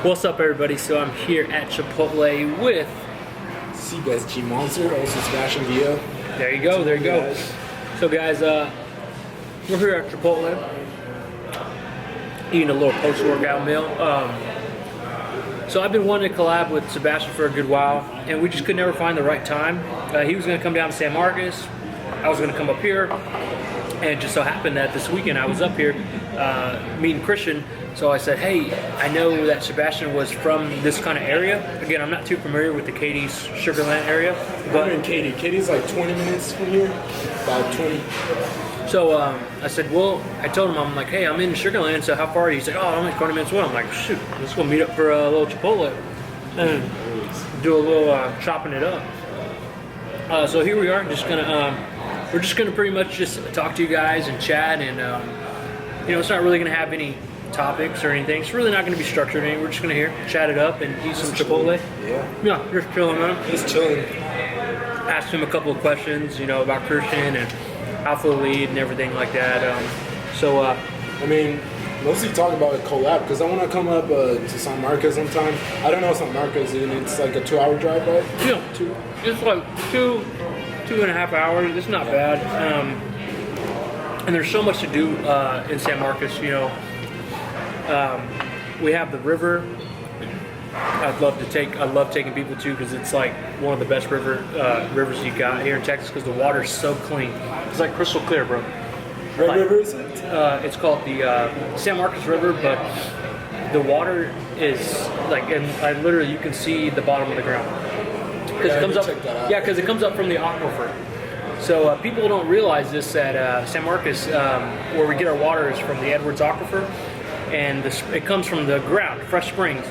What's up, everybody? So I'm here at Chipotle with SebasgMonster, also Sebastian Villa. There you go, there you go. So guys, we're here at Chipotle eating a little post-workout meal. So I've been wanting to collab with Sebastian for a good while, and we just could never find the right time. He was going to come down to San Marcos. I was going to come up here, and it just so happened that this weekend I was up here meeting Christian. So I said, hey, I know that Sebastian was from this kind of area. Again, I'm not too familiar with the Katie's Sugarland area. But I'm in Katie. Katie's like 20 minutes from here, about 20. So I said, well, I told him, I'm like, hey, I'm in Sugarland, so how far are you? He's like, oh, I'm like 20 minutes away. I'm like, shoot, let's go meet up for a little Chipotle and do a little chopping it up. So here we are, we're just gonna pretty much just talk to you guys and chat, and you know, it's not really gonna have any topics or anything. It's really not gonna be structured. We're just gonna chat it up and eat some Chipotle. Yeah, just chilling, man. Just chilling. Asked him a couple of questions, you know, about Christian and Alpha Lead and everything like that. I mean, mostly talking about a collab because I want to come up to San Marcos sometime. I don't know San Marcos, and it's like a 2-hour drive, right? Yeah, it's like two and a half hours. It's not bad. And there's so much to do in San Marcos. You know, we have the river. I love taking people to, because it's like one of the best rivers you got here in Texas, because the water's so clean. It's like crystal clear, bro. Red River is it? It's called the San Marcos River, but the water is like, and literally you can see the bottom of the ground because it comes up. Yeah, because it comes up from the aquifer. So people don't realize this, that San Marcos, where we get our water, is from the Edwards Aquifer, and it comes from the ground, fresh springs.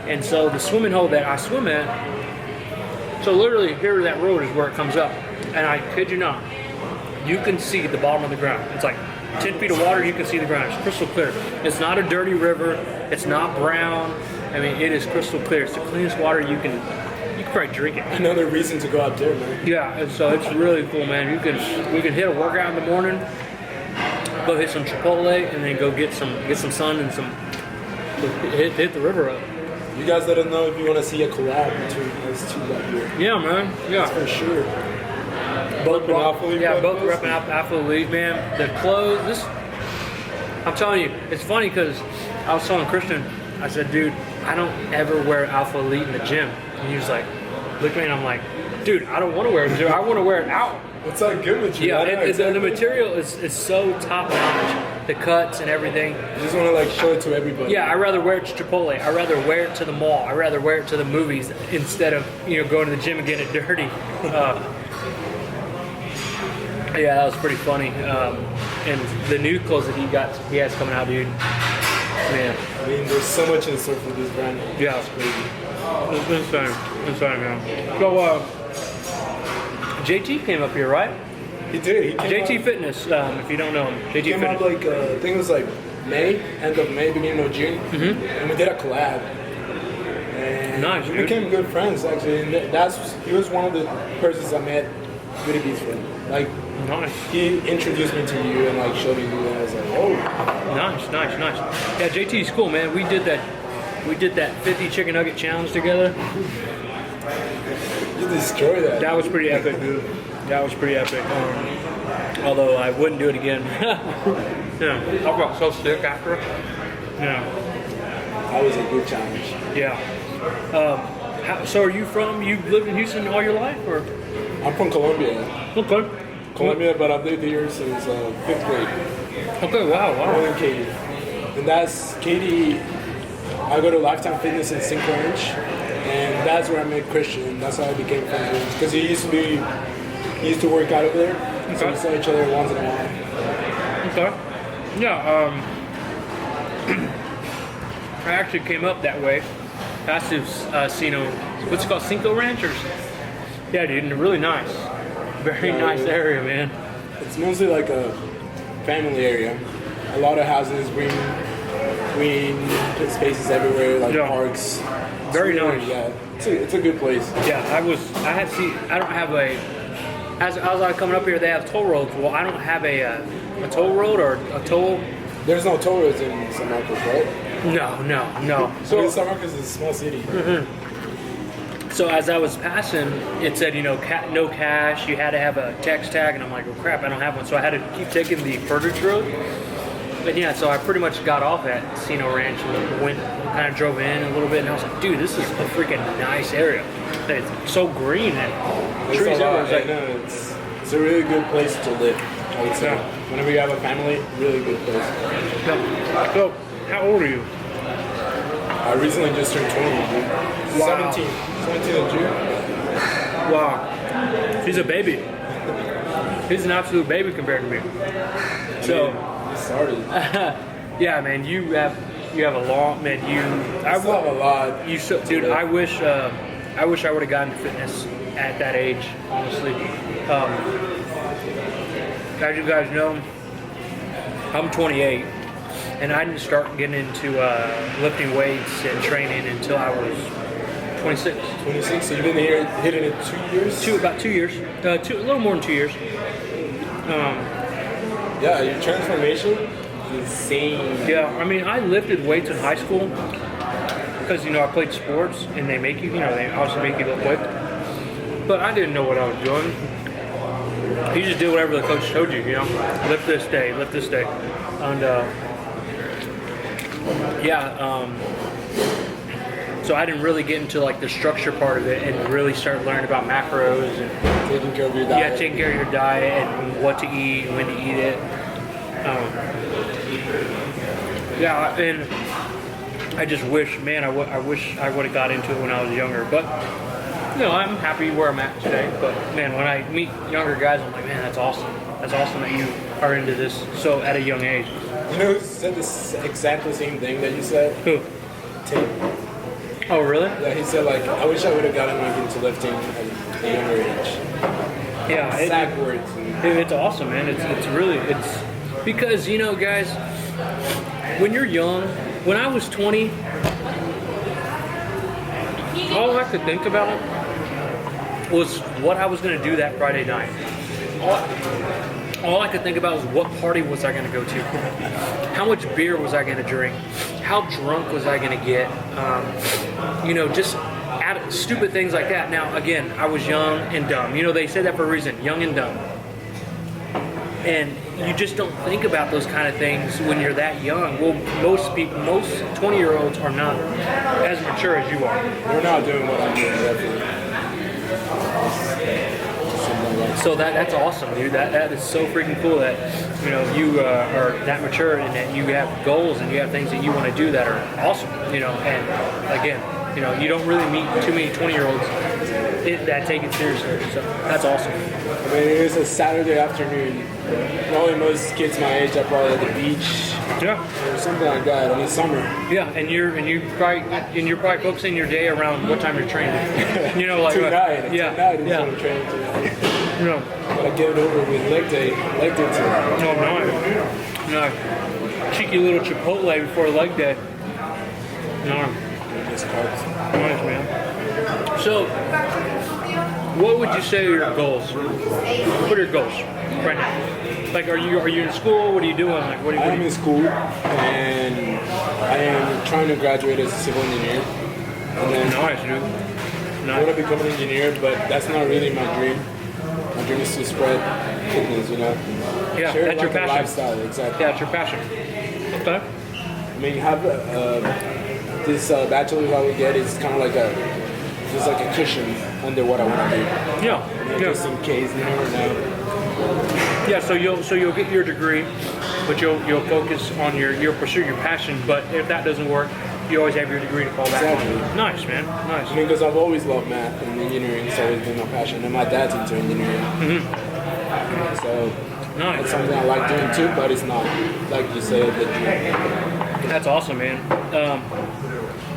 And so the swimming hole that I swim at, so literally here that road is where it comes up, and I kid you not, you can see the bottom of the ground. It's like 10 feet of water, you can see the ground. It's crystal clear. It's not a dirty river. It's not brown. I mean, it is crystal clear. It's the cleanest water you can probably drink it. Another reason to go out there, man. Yeah, and so it's really cool, man. We can hit a workout in the morning, go hit some Chipotle, and then go get some sun and hit the river up. You guys let us know if you want to see a collab between us two up here. Yeah, man. Yeah, that's for sure. Both repping Alpha Lead, man. The clothes, I'm telling you, it's funny because I was telling Christian, I said, dude, I don't ever wear Alpha Elite in the gym. And he was like, look at me, and I'm like, dude, I don't want to wear it. I want to wear it out. What's that good with you? Yeah, the material is so top notch. The cuts and everything. You just want to like show it to everybody. Yeah, I'd rather wear it to Chipotle. I'd rather wear it to the mall. I'd rather wear it to the movies instead of, you know, going to the gym and getting it dirty. Yeah, that was pretty funny. And the new clothes that he has coming out, dude. Man. I mean, there's so much in store for this brand. Yeah, it's crazy. It's insane, man. So, JT came up here, right? He did. JT Fitness, if you don't know him. JT came Fitness. up like, I think it was like end of May, beginning of June. And we did a collab. And nice, we dude. became good friends, actually. And he was one of the persons I met Goody Beats from. Like, nice. He introduced me to you and like showed me you, and I was like, oh. Nice. Yeah, JT's cool, man. We did that 50 chicken nugget challenge together. You destroyed that. That was pretty epic, dude. That was pretty epic. Although I wouldn't do it again. Yeah, I got so sick after. Yeah. That was a good challenge. Yeah. So you lived in Houston all your life, or? I'm from Colombia. Okay. Colombia, but I've lived here since 5th grade. Okay, wow. I'm in Katie. And that's Katie. I go to Lifetime Fitness in Cinco Ranch, and that's where I met Christian. That's how I became friends with him, because he used to work out over there. Okay. So we saw each other once in a while. Okay. Yeah. I actually came up that way, past this, what's it called, Cinco Ranchers? Yeah, dude, and really nice. Very nice area, man. It's mostly like a family area. A lot of houses, green spaces everywhere, like parks. Very nice. Yeah, it's a good place. Yeah, I don't have as I was coming up here, they have toll roads. Well, I don't have a toll road or a toll. There's no toll roads in San Marcos, right? No. So San Marcos is a small city. So as I was passing, it said, you know, no cash. You had to have a text tag, and I'm like, oh crap, I don't have one. So I had to keep taking the Furtage Road. But yeah, so I pretty much got off at Casino Ranch and went, kind of drove in a little bit, and I was like, dude, this is a freaking nice area. It's so green and trees everywhere. It's a really good place to live, I would say. Whenever you have a family, really good place. So, how old are you? I recently just turned 20, dude. Wow. 17 in June. Wow. He's a baby. He's an absolute baby compared to me. So, started. yeah, man, you have a long, man. I still have a lot. Dude. I wish I would have gotten to fitness at that age. Honestly, as you guys know, I'm 28, and I didn't start getting into lifting weights and training until I was 26. 26. So you've been here hitting it 2 years? About 2 years. A little more than 2 years. Yeah, your transformation is insane. Yeah, I mean, I lifted weights in high school because, you know, I played sports and they make you, you know, they obviously make you look quick. But I didn't know what I was doing. You just did whatever the coach told you, you know, lift this day. And, so I didn't really get into like the structure part of it and really start learning about macros and taking care of your diet. Yeah, taking care of your diet and what to eat and when to eat it. Yeah, and I just wish, man, I wish I would have got into it when I was younger. But you know, I'm happy where I'm at today. But man, when I meet younger guys, I'm like, man, that's awesome. That's awesome that you are into this so at a young age. You know who said this exactly same thing that you said? Who? Tim. Oh, really? Yeah, he said, like, I wish I would have gotten like into lifting at a younger age. Yeah, exact words. It's awesome, man. It's really because, you know, guys, when you're young, when I was 20, all I could think about was what I was going to do that Friday night. All I could think about was what party was I going to go to? How much beer was I going to drink? How drunk was I going to get? You know, just stupid things like that. Now, again, I was young and dumb. You know, they say that for a reason, young and dumb. And you just don't think about those kind of things when you're that young. Well, most 20-year-olds are not as mature as you are. We're not doing what I'm doing, definitely. So that's awesome, dude. That is so freaking cool that, you know, you are that mature and that you have goals and you have things that you want to do that are awesome, you know. And again, you know, you don't really meet too many 20-year-olds that take it seriously. So that's awesome. I mean, it was a Saturday afternoon. Probably most kids my age are probably at the beach. Yeah. Or something like that. I mean, summer. Yeah, and you're probably focusing your day around what time you're training. You know, like tonight. Yeah. Tonight is what I'm training tonight. No. Gotta get it over with leg day today. No. Cheeky little Chipotle before leg day. No. Just carbs. Nice, man. So, what would you say are your goals? What are your goals right now? Like, are you in school? What are you doing? Like, I'm in school, and I am trying to graduate as a civil engineer. And then nice, dude. I want to become an engineer, but that's not really my dream. My dream is to spread fitness, you know. Yeah, share that's like your passion. Lifestyle, exactly. Yeah, it's your passion. Okay. I mean, have this bachelor's I would get is kind of like just like a cushion under what I want to do. Yeah. Just in case, you never know. Yeah, so you'll get your degree, but you'll focus on you'll pursue your passion. But if that doesn't work, you always have your degree to fall back on. Nice, man. Nice. I mean, because I've always loved math and engineering. It's always been my passion, and my dad's into engineering. Mm-hmm. So nice. It's something I like doing too, but it's not like you said the dream. That's awesome, man.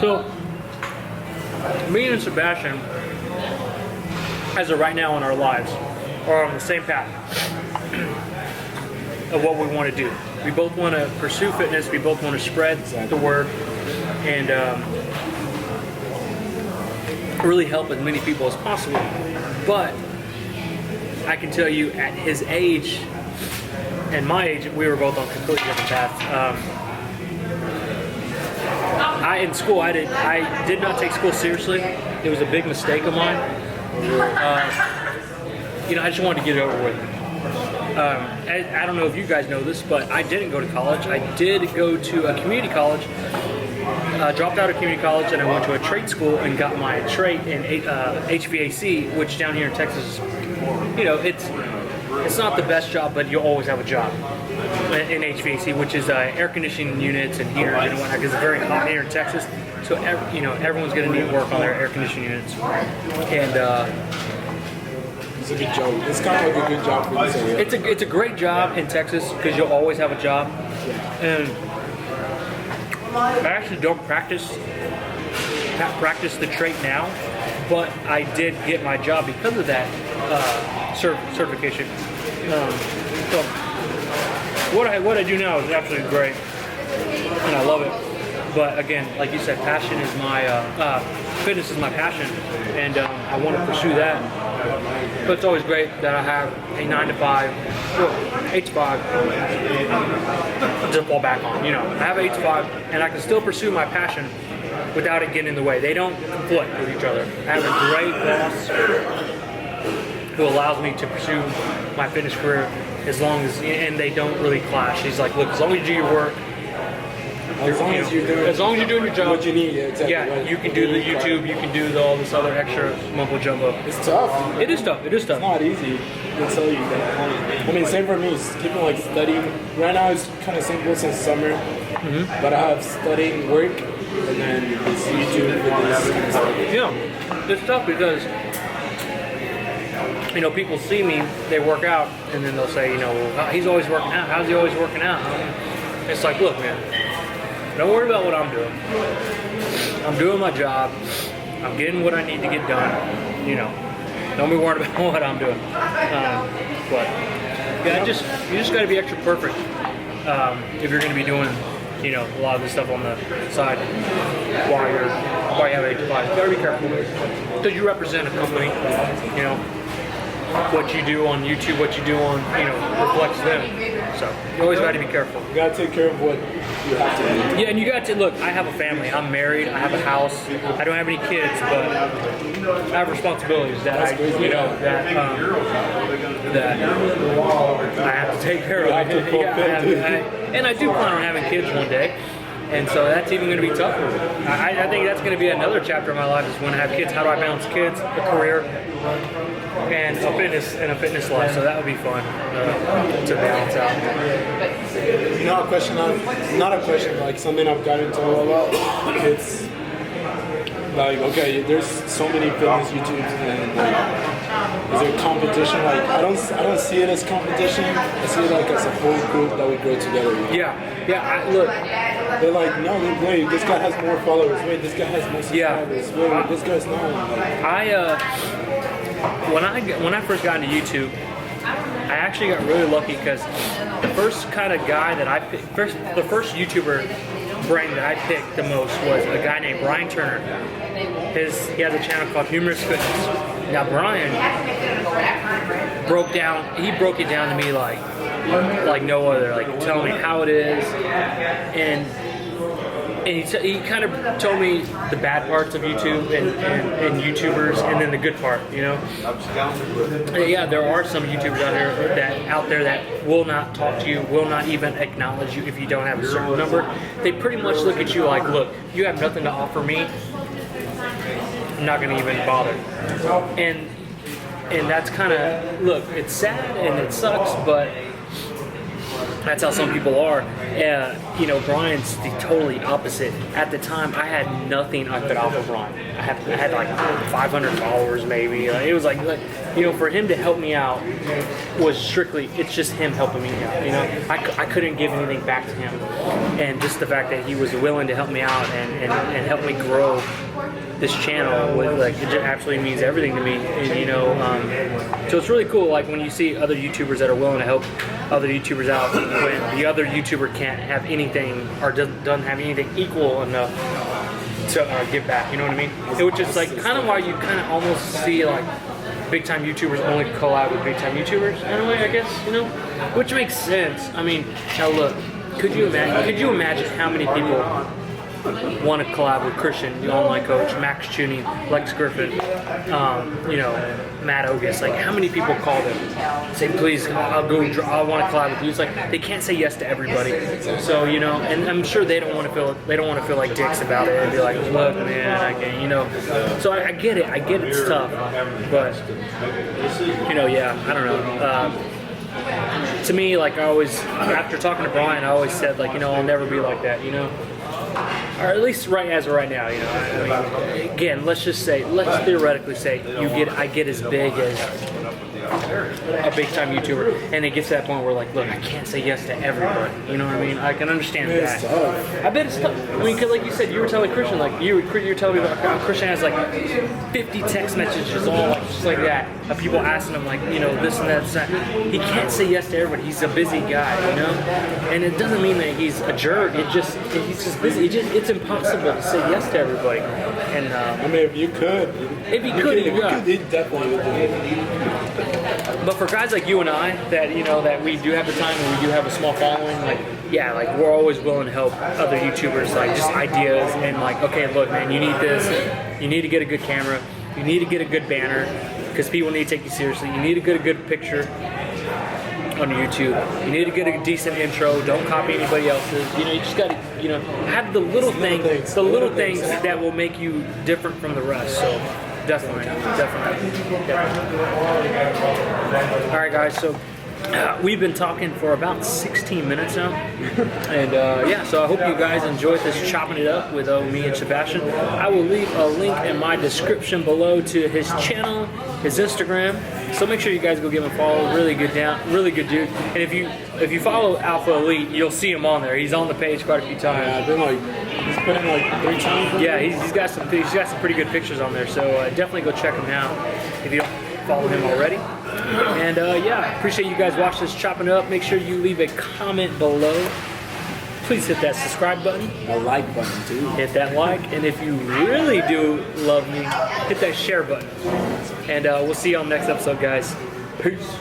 So me and Sebastian, as of right now in our lives, are on the same path of what we want to do. We both want to pursue fitness. We both want to spread the word and really help as many people as possible. But I can tell you, at his age and my age, we were both on completely different paths. in school I did not take school seriously. It was a big mistake of mine. I just wanted to get it over with. I don't know if you guys know this, but I didn't go to college. I did go to a community college. Dropped out of community college, and I went to a trade school and got my trade in HVAC, which down here in Texas, it's not the best job, but you'll always have a job in HVAC, which is air conditioning units and heaters and whatnot, because it's very hot here in Texas. So everyone's going to need work on their air conditioning units, and it's a good job. It's kind of like a good job for this area. It's a great job in Texas because you'll always have a job, and I actually don't practice the trait now, but I did get my job because of that certification. So what I do now is absolutely great, and I love it. But again, like you said, passion is my fitness is my passion, and I want to pursue that. But it's always great that I have a 9 to 5, 8 to 5 to fall back on. I have 8 to 5, and I can still pursue my passion without it getting in the way. They don't conflict with each other. I have a great boss who allows me to pursue my fitness career and they don't really clash. He's like, look, as long as you do your work, as long as you're doing your job, what you need, exactly. Yeah, you can do the YouTube, you can do all this other extra mumbo jumbo. It's tough. It is tough. It's not easy. I'll tell you that. I mean, same for me. It's keeping like studying. Right now it's kind of simple since summer, but I have studying, work, and then this YouTube videos. Yeah, it's tough because people see me, they work out, and then they'll say, well, he's always working out. How's he always working out? It's like, look, man. Don't worry about what I'm doing. I'm doing my job. I'm getting what I need to get done. Don't be worried about what I'm doing. But yeah, you just got to be extra perfect if you're going to be doing, a lot of this stuff on the side while you have 8 to 5. You got to be careful because you represent a company. What you do on YouTube, what you do on, reflects them. So you always got to be careful. You got to take care of what you have to do. Yeah, and you got to look. I have a family. I'm married. I have a house. I don't have any kids, but I have responsibilities that I have to take care of. And I do plan on having kids one day. And so that's even going to be tougher. I think that's going to be another chapter of my life is when I have kids. How do I balance kids, a career, and a fitness life? So that would be fun to balance out. Not a question, like something I've gotten into a lot. It's like, okay, there's so many fitness YouTubes, and like, is there competition? Like, I don't see it as competition. I see it like as a whole group that we grow together. Yeah. Look. They're like, no, wait, this guy has more followers. Wait, this guy has more subscribers. Wait, this guy's not. Like, when I first got into YouTube, I actually got really lucky because the first kind of guy that I picked, the first YouTuber brain that I picked the most was a guy named Brian Turner. He has a channel called Humorous Fitness. Now Brian broke it down to me like no other, like telling me how it is, and he kind of told me the bad parts of YouTube and YouTubers, and then the good part, Yeah, there are some YouTubers out there that will not talk to you, will not even acknowledge you if you don't have a certain number. They pretty much look at you like, look, you have nothing to offer me. I'm not going to even bother. And that's kind of, look, it's sad and it sucks, but that's how some people are. Brian's the totally opposite. At the time, I had nothing I could offer Brian. I had like 500 followers maybe. It was like, for him to help me out was strictly, it's just him helping me out. I couldn't give anything back to him. And just the fact that he was willing to help me out and help me grow this channel, it just absolutely means everything to me. And, so it's really cool, like when you see other YouTubers that are willing to help other YouTubers out when the other YouTuber can't have anything or doesn't have anything equal enough to give back. You know what I mean? Which is like kind of why you kind of almost see like big time YouTubers only collab with big time YouTubers in a way, I guess. Which makes sense. I mean, now look, could you imagine how many people want to collab with Christian, the online coach, Max Tuning, Lex Griffin, Matt Ogus. Like, how many people call them, say, please, I want to collab with you. It's like they can't say yes to everybody. So and I'm sure they don't want to feel like dicks about it and be like, look, man, I can't, So I get it. It's tough, but I don't know. To me, like I always, after talking to Brian, I always said, like, I'll never be like that, or at least right now, I mean, again, let's theoretically say I get as big as a big time YouTuber, and it gets to that point where, like, look, I can't say yes to everybody. You know what I mean? I can understand that. I bet it's tough. I mean, because like you said, you were telling Christian, like you were telling me about how Christian has like 50 text messages, all like just like that, of people asking him like, this and that, this and that. He can't say yes to everybody. He's a busy guy, and it doesn't mean that he's a jerk. He's just busy. It's impossible to say yes to everybody. And I mean, if you could, he definitely would do it. But for guys like you and I, that that we do have the time and we do have a small following, like we're always willing to help other YouTubers, like just ideas and like, okay, look, man, you need this, you need to get a good camera, you need to get a good banner, because people need to take you seriously. You need to get a good picture on YouTube. You need to get a decent intro. Don't copy anybody else's. You just got to, have the little things that will make you different from the rest. So. Definitely. All right, guys. So we've been talking for about 16 minutes now, and so I hope you guys enjoyed this chopping it up with me and Sebastian. I will leave a link in my description below to his channel, his Instagram. So make sure you guys go give him a follow. Really good dude. And if you follow Alpha Elite, you'll see him on there. He's on the page quite a few times. Yeah, I've been he's put in like 3 times. Yeah, he's got some pretty good pictures on there. So definitely go check him out if you don't follow him already. And appreciate you guys watching this chopping up. Make sure you leave a comment below. Please hit that subscribe button. A like button too. Hit that like, and if you really do love me, hit that share button. And we'll see you on the next episode, guys. Peace.